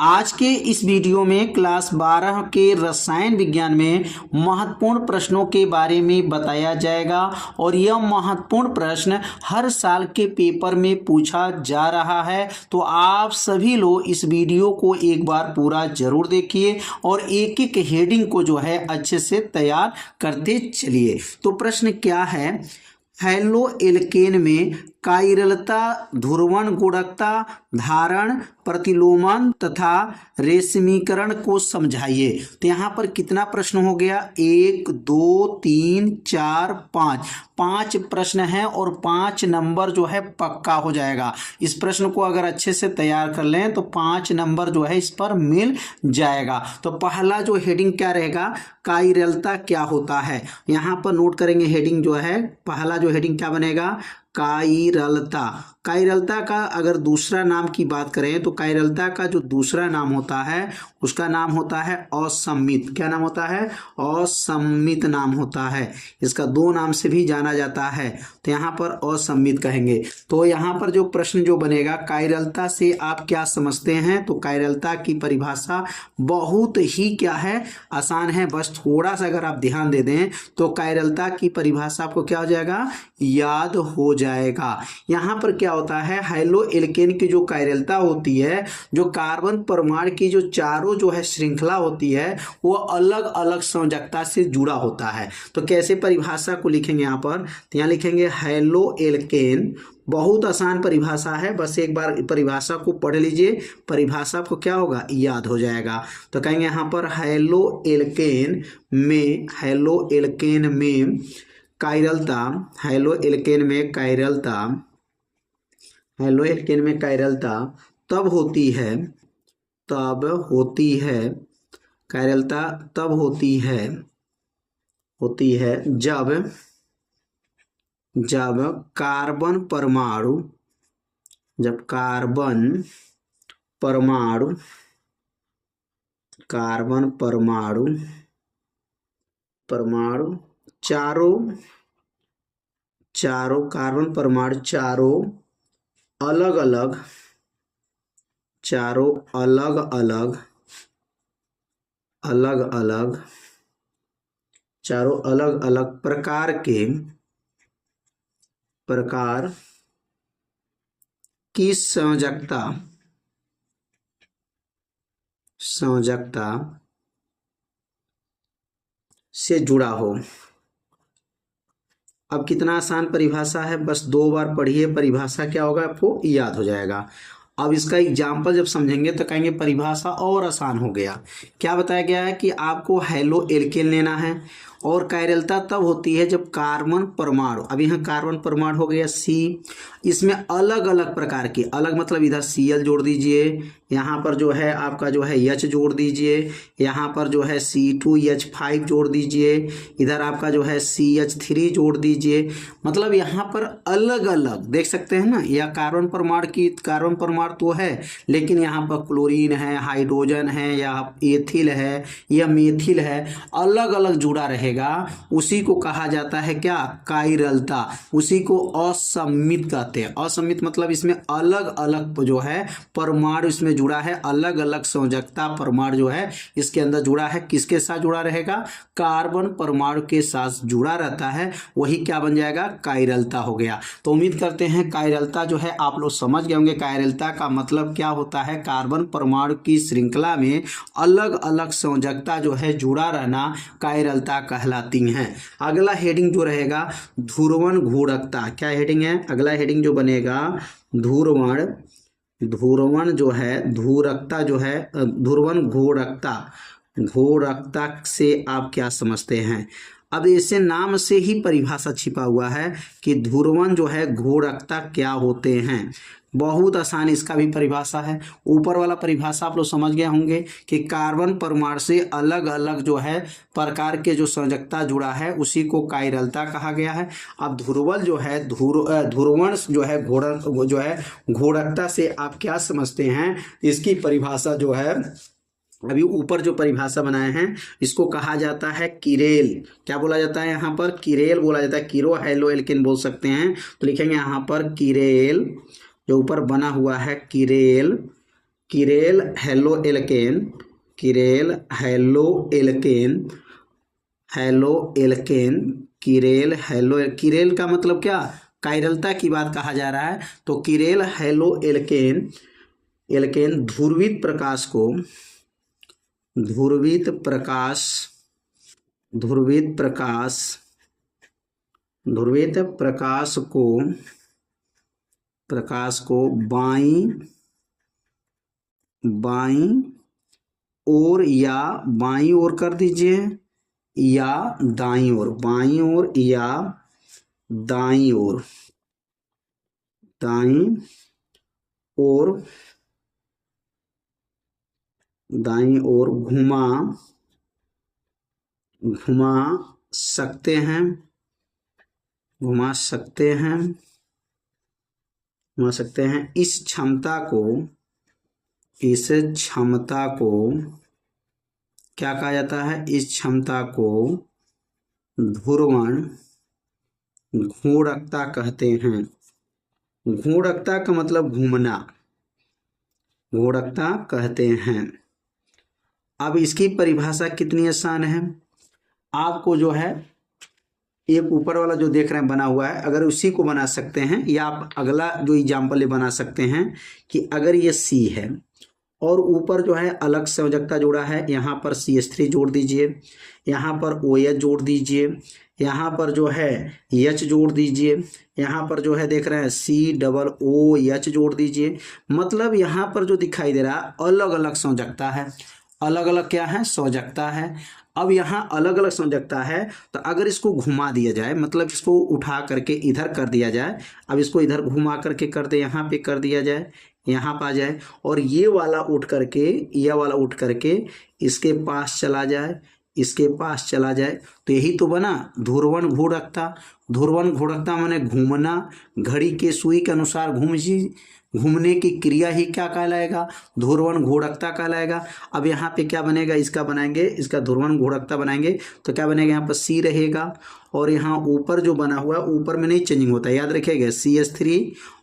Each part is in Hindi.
आज के इस वीडियो में क्लास 12 के रसायन विज्ञान में महत्वपूर्ण प्रश्नों के बारे में बताया जाएगा और यह महत्वपूर्ण प्रश्न हर साल के पेपर में पूछा जा रहा है। तो आप सभी लोग इस वीडियो को एक बार पूरा जरूर देखिए और एक एक हेडिंग को जो है अच्छे से तैयार करते चलिए। तो प्रश्न क्या है, हैलो एल्केन में कायरलता, ध्रुवण गुणकता, धारण, प्रतिलोमन तथा रेशमीकरण को समझाइए। तो यहाँ पर कितना प्रश्न हो गया, 1 2 3 4 5 प्रश्न है और 5 नंबर जो है पक्का हो जाएगा। इस प्रश्न को अगर अच्छे से तैयार कर लें तो 5 नंबर जो है इस पर मिल जाएगा। तो पहला जो हेडिंग क्या रहेगा, कायरलता क्या होता है। यहाँ पर नोट करेंगे हेडिंग जो है, पहला जो हेडिंग क्या बनेगा, कायरलता। कायरलता का अगर दूसरा नाम की बात करें तो कायरलता का जो दूसरा नाम होता है उसका नाम होता है असम्मित। क्या नाम होता है, असम्मित नाम होता है। इसका 2 नाम से भी जाना जाता है, तो यहाँ पर असम्मित कहेंगे। तो यहाँ पर जो प्रश्न जो बनेगा, कायरलता से आप क्या समझते हैं। तो कायरलता की परिभाषा बहुत ही क्या है, आसान है। बस थोड़ा सा अगर आप ध्यान दे दें तो कायरलता की परिभाषा आपको क्या हो जाएगा, याद हो जाएगा। यहाँ पर क्या होता है, हैलो एल्केन की जो कायरलता होती है, जो कार्बन परमाणु की जो चारों जो है श्रृंखला होती है, वो अलग अलग संयोजकता से जुड़ा होता है। तो कैसे परिभाषा को लिखेंगे यहाँ पर, तो यहाँ लिखेंगे हैलो एल्केन। बहुत आसान परिभाषा है, बस एक बार परिभाषा को पढ़ लीजिए, परिभाषा आपको क्या होगा, याद हो जाएगा। तो कहेंगे यहाँ पर हैलो एल्केन में, हैलो एल्केन में कायरलता, हैलो एल्केन में कायरलता, हैलो एल्केन में कायरलता तब होती है, तब होती है, कायरलता तब होती है जब कार्बन परमाणु, जब कार्बन परमाणु चारों कार्बन परमाणु चारों अलग अलग प्रकार की संयोजकता से जुड़ा हो। अब कितना आसान परिभाषा है, बस 2 बार पढ़िए, परिभाषा क्या होगा आपको याद हो जाएगा। अब इसका एग्जाम्पल जब समझेंगे तो कहेंगे परिभाषा और आसान हो गया। क्या बताया गया है कि आपको हैलो एल्केन लेना है और कायरलता तब होती है जब कार्बन परमाणु, अब यहाँ कार्बन परमाणु हो गया C, इसमें अलग अलग प्रकार के, अलग मतलब इधर Cl जोड़ दीजिए, यहाँ पर जो है आपका जो है H जोड़ दीजिए, यहाँ पर जो है C2H5 जोड़ दीजिए, इधर आपका जो है CH3 जोड़ दीजिए। मतलब यहाँ पर अलग अलग देख सकते हैं ना, यह कार्बन परमाणु तो है, लेकिन यहाँ पर क्लोरीन है, हाइड्रोजन है, या एथिल है, या मेथिल है, अलग अलग जुड़ा रहेगा। उसी को कहा जाता है क्या, कायरलता। उसी को असम्मित कहते हैं। असम्मित मतलब इसमें अलग अलग जो है परमाणु इसमें जुड़ा है, अलग अलग संयोजकता परमाणु जो है इसके अंदर जुड़ा है। किसके साथ जुड़ा रहेगा, कार्बन परमाणु के साथ जुड़ा रहता है, वही क्या बन जाएगा, कायरलता हो गया। तो उम्मीद करते हैं कायरलता जो है आप लोग समझ गए होंगे। कायरलता का मतलब क्या होता है, कार्बन परमाणु की श्रृंखला में अलग अलग संयोजकता जो है जुड़ा रहना कायरलता कहलाती हैं। अगला हेडिंग जो रहेगा, ध्रुवण घूर्णकता। क्या हेडिंग है, अगला हेडिंग जो बनेगा, ध्रुवण जो है, धूरकता जो है, ध्रुवण घूर्णकता से आप क्या समझते हैं। अब इसे नाम से ही परिभाषा छिपा हुआ है कि ध्रुवण जो है घूर्णकता क्या होते हैं। बहुत आसान इसका भी परिभाषा है। ऊपर वाला परिभाषा आप लोग समझ गए होंगे कि कार्बन परमाणु से अलग अलग जो है प्रकार के जो संयोजकता जुड़ा है उसी को कायरलता कहा गया है। अब ध्रुवण जो है, ध्रुवण जो है घूर्णकता से आप क्या समझते हैं, इसकी परिभाषा जो है अभी ऊपर जो परिभाषा बनाए हैं इसको कहा जाता है किरेल। क्या बोला जाता है यहाँ पर, किरेल बोला जाता है। किरो हैलो एल्केन बोल सकते हैं। तो लिखेंगे यहाँ पर किरेल, जो ऊपर बना हुआ है chiral, chiral halo alkane, chiral halo alkane, halo alkane, chiral hello, chiral का मतलब क्या, कायरलता की बात कहा जा रहा है। तो किरेल हेलो एल्केन, एल्केन ध्रुवित प्रकाश को, ध्रुवित प्रकाश, ध्रुवित प्रकाश, ध्रुवित प्रकाश को, प्रकाश को बाईं, बाईं ओर या बाईं ओर कर दीजिए या दाईं ओर, बाईं ओर या दाईं ओर, दाईं ओर, दाईं ओर घुमा, घुमा सकते हैं, घुमा सकते हैं, घुमा सकते हैं। इस क्षमता को, इस क्षमता को क्या कहा जाता है, इस क्षमता को ध्रुवण घूर्णकता कहते हैं। घूर्णकता का मतलब घूमना, घूर्णकता कहते हैं। अब इसकी परिभाषा कितनी आसान है, आपको जो है एक ऊपर वाला जो देख रहे हैं बना हुआ है, अगर उसी को बना सकते हैं, या आप अगला जो एग्जाम्पल बना सकते हैं कि अगर ये सी है और ऊपर जो है अलग संयोजकता जोड़ा है, यहाँ पर CH3 जोड़ दीजिए, यहाँ पर OH जोड़ दीजिए, यहाँ पर जो है H जोड़ दीजिए, यहाँ पर जो है देख रहे हैं COOH जोड़ दीजिए। मतलब यहाँ पर जो दिखाई दे रहा है अलग अलग संयोजकता है, अलग अलग क्या है, संयोजकता है। अब यहाँ अलग अलग संयोजकता है, तो अगर इसको घुमा दिया जाए, मतलब इसको उठा करके इधर कर दिया जाए, अब इसको इधर घुमा करके कर दे, यहाँ पे कर दिया जाए, यहाँ पर आ जाए, और ये वाला उठ करके, ये वाला उठ करके इसके पास चला जाए, इसके पास चला जाए, तो यही तो बना ध्रुवण घूर्णकता। ध्रुवण घूर्णकता माने घूमना, घड़ी के सुई के अनुसार घूमने की क्रिया ही क्या कहलाएगा, ध्रुवण घूर्णकता कहलाएगा। अब यहाँ पे क्या बनेगा, इसका बनाएंगे, इसका ध्रुवण घूर्णकता बनाएंगे तो क्या बनेगा, यहाँ पर C रहेगा, और यहाँ ऊपर जो बना हुआ है ऊपर में नहीं चेंजिंग होता है, याद रखिएगा CH3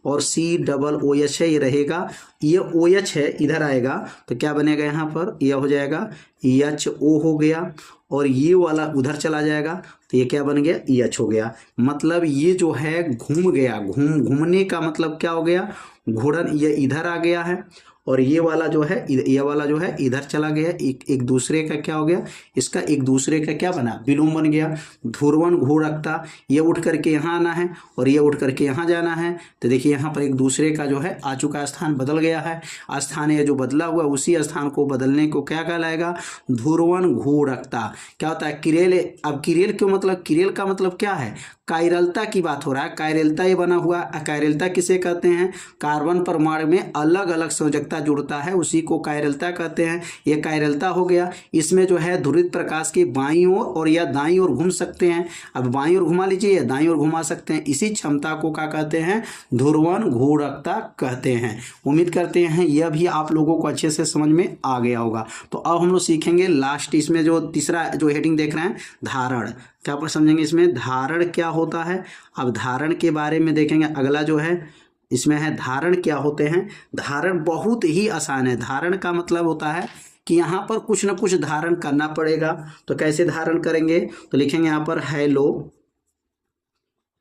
और COOH है, ये रहेगा, ये OH है इधर आएगा, तो क्या बनेगा यहाँ पर, यह हो जाएगा HO हो गया, और ये वाला उधर चला जाएगा तो ये क्या बन गया, EH हो गया। मतलब ये जो है घूम गया, घूमने का मतलब क्या हो गया, घूर्णन, ये इधर आ गया है, और ये वाला जो है, ये वाला जो है इधर चला गया, एक दूसरे का क्या हो गया, इसका एक दूसरे का क्या बना, विलोम बन गया। ध्रुवण घूर्णकता, ये उठ करके यहाँ आना है और ये उठ करके यहाँ जाना है, तो देखिए यहाँ पर एक दूसरे का जो है आ चुका, स्थान बदल गया है, स्थान ये जो बदला हुआ उसी स्थान को बदलने को क्या कहलाएगा, ध्रुवण घूर्णकता। क्या होता है, किरेल। अब किरेल क्यों, मतलब किरेल का मतलब क्या है, कायरलता की बात हो रहा है, कायरलता ये बना हुआ। कायरलता किसे कहते हैं, कार्बन परमाणु में अलग अलग संयोजकता जुड़ता है, उसी को कायरलता कहते हैं। ये कायरलता हो गया। इसमें जो है ध्रुवित प्रकाश की बाईं ओर और या दाईं ओर घूम सकते हैं। अब बाईं ओर घुमा लीजिए या दाईं ओर घुमा सकते हैं, इसी क्षमता को क्या कहते हैं, ध्रुवण घूर्णकता कहते हैं। उम्मीद करते हैं यह भी आप लोगों को अच्छे से समझ में आ गया होगा। तो अब हम लोग सीखेंगे लास्ट, इसमें जो तीसरा जो हेडिंग देख रहे हैं, धारण। क्या पर समझेंगे इसमें धारण क्या होता है। अब धारण के बारे में देखेंगे, अगला जो है इसमें है धारण क्या होते हैं। धारण बहुत ही आसान है। धारण का मतलब होता है कि यहाँ पर कुछ ना कुछ धारण करना पड़ेगा। तो कैसे धारण करेंगे, तो लिखेंगे यहाँ पर hello,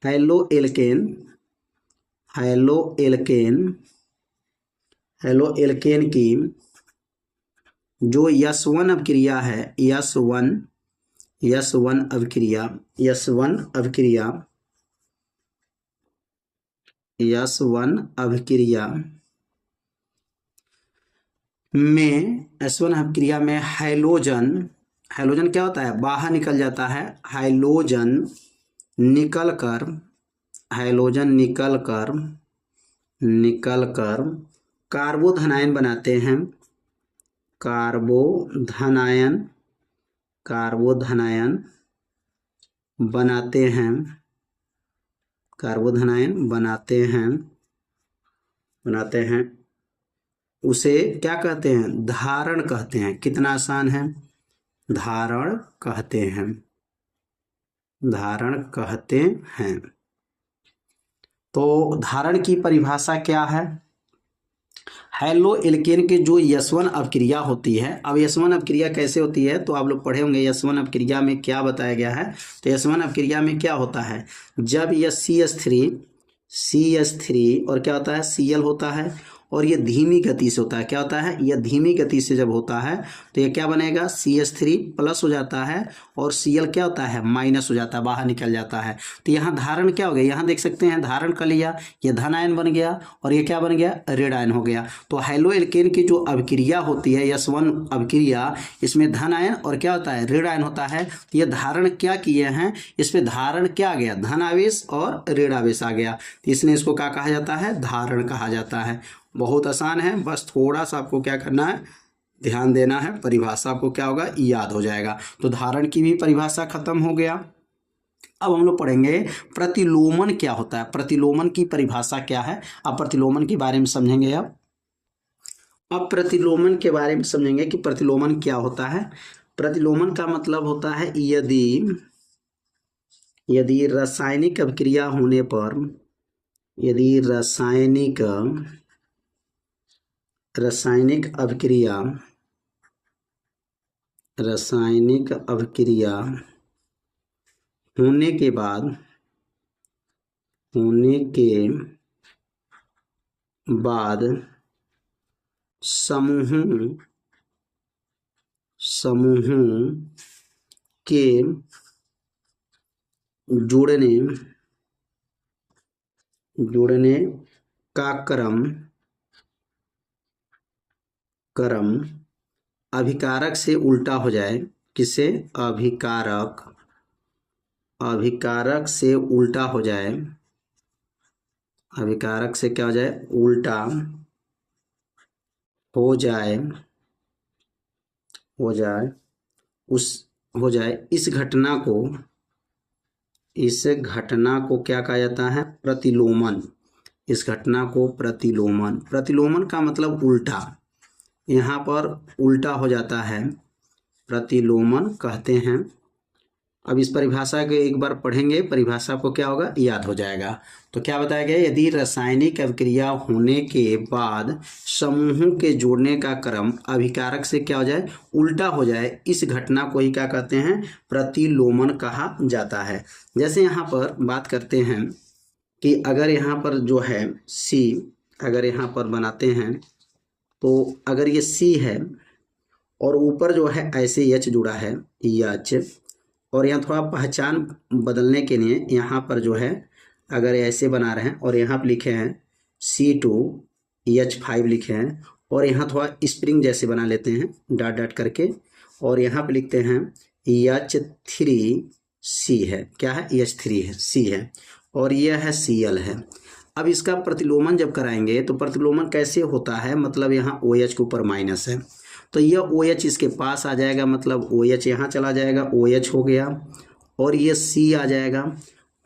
halo alkane, halo alkane, halo alkane की जो यस1 अभिक्रिया है, यस1 अभिक्रिया, यस1 अभिक्रिया, यस1 अभिक्रिया में, एस1 अभिक्रिया में हाइड्रोजन, हाइड्रोजन क्या होता है, बाहर निकल जाता है। हाइड्रोजन निकल कर, हाइड्रोजन निकल कर, निकल कर कार्बोधनायन बनाते हैं, कार्बोधनायन, कार्बोधनायन बनाते हैं, कार्बोधनायन बनाते हैं, बनाते हैं। उसे क्या कहते हैं, धारण कहते हैं। कितना आसान है, धारण कहते हैं, धारण कहते हैं। तो धारण की परिभाषा क्या है, हैलो एल्केन के जो यशवन अपक्रिया होती है, अब यशवन अपक्रिया कैसे होती है तो आप लोग पढ़े होंगे यशवन अपक्रिया में क्या बताया गया है। तो यशवन अपक्रिया में क्या होता है, जब यह CH3 और क्या होता है Cl होता है और ये धीमी गति से होता है, क्या होता है, यह धीमी गति से जब होता है तो ये क्या बनेगा CH3 प्लस हो जाता है और Cl क्या होता है माइनस हो जाता है, बाहर निकल जाता है। तो यहाँ धारण क्या हो गया, यहाँ देख सकते हैं धारण कर लिया, ये धन आयन बन गया और ये क्या बन गया, ऋण आयन हो गया। तो हैलो एल्केन की जो अभिक्रिया होती है यशवन अभिक्रिया, इसमें धन आयन और क्या होता है ऋण आयन होता है। तो ये धारण क्या किए हैं, इस पे धारण क्या आ गया, धन आवेश और ऋण आवेश आ गया, तो इसलिए इसको क्या कहा जाता है, धारण कहा जाता है। बहुत आसान है, बस थोड़ा सा आपको क्या करना है, ध्यान देना है, परिभाषा आपको क्या होगा, याद हो जाएगा। तो धारण की भी परिभाषा खत्म हो गया। अब हम लोग पढ़ेंगे प्रतिलोमन क्या होता है, प्रतिलोमन की परिभाषा क्या है। अब प्रतिलोमन के बारे में समझेंगे। अब प्रतिलोमन के बारे में समझेंगे कि प्रतिलोमन क्या होता है। प्रतिलोमन का मतलब होता है यदि रासायनिक अभिक्रिया होने पर, यदि रासायनिक अभिक्रिया होने के बाद समूहों के जुड़ने का क्रम अभिकारक से उल्टा हो जाए, किसे, अभिकारक से उल्टा हो जाए, अभिकारक से क्या हो जाए, उल्टा हो जाए इस घटना को क्या कहा जाता है, प्रतिलोमन। इस घटना को प्रतिलोमन का मतलब उल्टा, यहाँ पर उल्टा हो जाता है, प्रतिलोमन कहते हैं। अब इस परिभाषा को एक बार पढ़ेंगे, परिभाषा को क्या होगा, याद हो जाएगा। तो क्या बताया गया, यदि रासायनिक अभिक्रिया होने के बाद समूहों के जोड़ने का क्रम अभिकारक से क्या हो जाए, उल्टा हो जाए, इस घटना को ही क्या कहते हैं, प्रतिलोमन कहा जाता है। जैसे यहाँ पर बात करते हैं कि अगर यहाँ पर जो है C, अगर यहाँ पर बनाते हैं तो अगर ये C है और ऊपर जो है ऐसे H जुड़ा है, H, और यहाँ थोड़ा पहचान बदलने के लिए यहाँ पर जो है अगर ऐसे बना रहे हैं और यहाँ पर लिखे हैं C2H5 लिखे हैं और यहाँ थोड़ा स्प्रिंग जैसे बना लेते हैं डॉट डॉट करके और यहाँ पर लिखते हैं H3C है, क्या है, H3 है, C है और यह है Cl है। अब इसका प्रतिलोमन जब कराएंगे तो प्रतिलोमन कैसे होता है, मतलब यहाँ OH के ऊपर माइनस है तो यह OH इसके पास आ जाएगा, मतलब OH यहाँ चला जाएगा, OH हो गया और ये C आ जाएगा।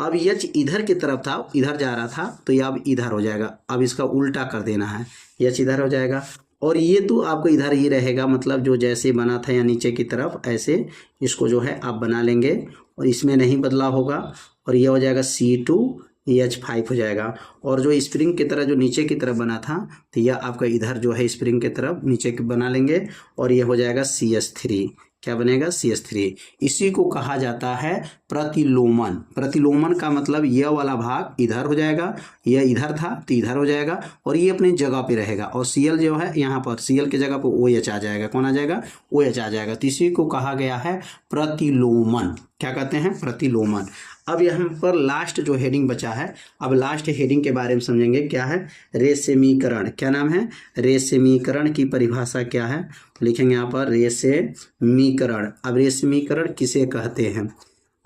अब H इधर की तरफ था, इधर जा रहा था तो ये अब इधर हो जाएगा, अब इसका उल्टा कर देना है, H इधर हो जाएगा और ये तो आपको इधर ही रहेगा, मतलब जो जैसे बना था या नीचे की तरफ ऐसे इसको जो है आप बना लेंगे और इसमें नहीं बदलाव होगा और ये हो जाएगा C2H5 हो जाएगा। और जो स्प्रिंग की तरह जो नीचे की तरफ बना था तो यह आपका इधर जो है स्प्रिंग की तरफ नीचे की बना लेंगे और ये हो जाएगा CH3, क्या बनेगा, CH3। इसी को कहा जाता है प्रतिलोमन। प्रतिलोमन का मतलब यह वाला भाग इधर हो जाएगा, यह इधर था तो इधर हो जाएगा और ये अपनी जगह पे रहेगा और Cl जो है यहाँ पर Cl की जगह पर OH आ जाएगा, कौन आ जाएगा, OH आ जाएगा। तो इसी को कहा गया है प्रतिलोमन, क्या कहते हैं, प्रतिलोमन। अब यहाँ पर लास्ट जो हेडिंग बचा है, अब लास्ट हेडिंग के बारे में समझेंगे, क्या है, रेशमीकरण। क्या नाम है, रेशमीकरण की परिभाषा क्या है, लिखेंगे यहाँ पर रेशमीकरण। अब रेशमीकरण किसे कहते हैं,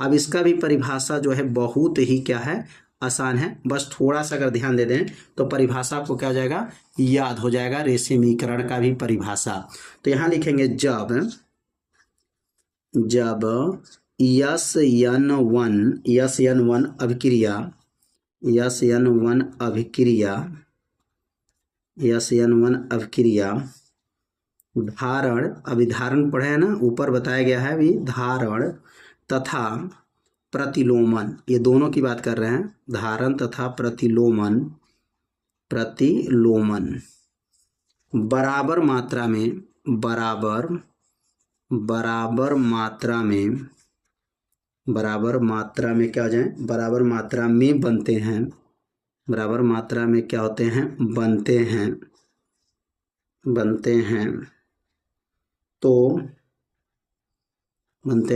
अब इसका भी परिभाषा जो है बहुत ही क्या है, आसान है, बस थोड़ा सा अगर ध्यान दे दें तो परिभाषा आपको क्या हो जाएगा, याद हो जाएगा, रेशमीकरण का भी परिभाषा। तो यहाँ लिखेंगे जब SN1 अभिक्रिया धारण, अभी धारण पढ़े है ना, ऊपर बताया गया है अभी, धारण तथा प्रतिलोमन, ये दोनों की बात कर रहे हैं, धारण तथा प्रतिलोमन बराबर मात्रा में बराबर मात्रा में क्या हो जाए, बराबर मात्रा में बनते हैं, बराबर मात्रा में क्या होते हैं, बनते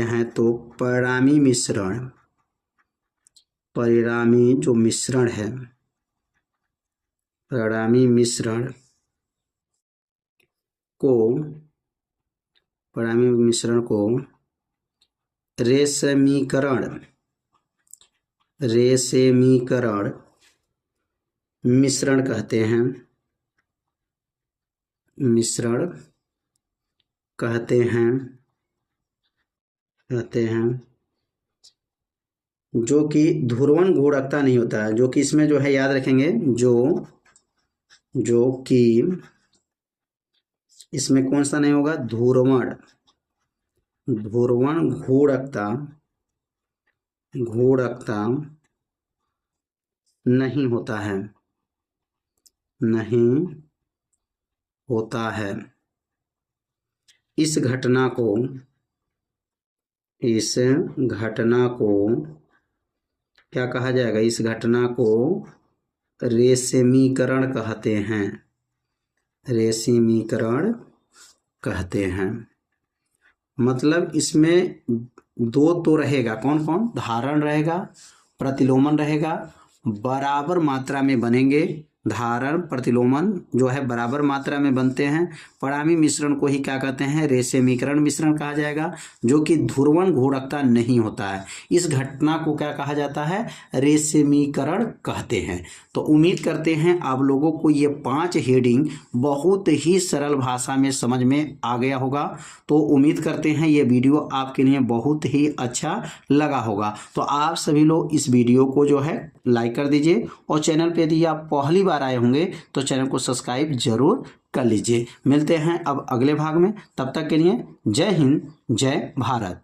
हैं तो परिणामी जो मिश्रण है, परिणामी मिश्रण को रेशमीकरण मिश्रण कहते हैं, जो कि ध्रुवण घूर्णकता नहीं होता है, जो कि इसमें जो है याद रखेंगे, जो कि इसमें कौन सा नहीं होगा, ध्रुवण घूर्णकता नहीं होता है। इस घटना को क्या कहा जाएगा, इस घटना को रेशमीकरण कहते हैं। मतलब इसमें दो तो रहेगा, कौन कौन, धारण रहेगा, प्रतिलोमन रहेगा, बराबर मात्रा में बनेंगे, धारण प्रतिलोमन जो है बराबर मात्रा में बनते हैं। परिणामी मिश्रण को ही क्या कहते हैं, रेशमीकरण मिश्रण कहा जाएगा, जो कि ध्रुवण घूर्णकता नहीं होता है। इस घटना को क्या कहा जाता है, रेशमीकरण कहते हैं। तो उम्मीद करते हैं आप लोगों को ये 5 हेडिंग बहुत ही सरल भाषा में समझ में आ गया होगा। तो उम्मीद करते हैं ये वीडियो आपके लिए बहुत ही अच्छा लगा होगा। तो आप सभी लोग इस वीडियो को जो है लाइक कर दीजिए, और चैनल पे यदि आप पहली बार आए होंगे तो चैनल को सब्सक्राइब जरूर कर लीजिए। मिलते हैं अब अगले भाग में, तब तक के लिए जय हिंद, जय भारत।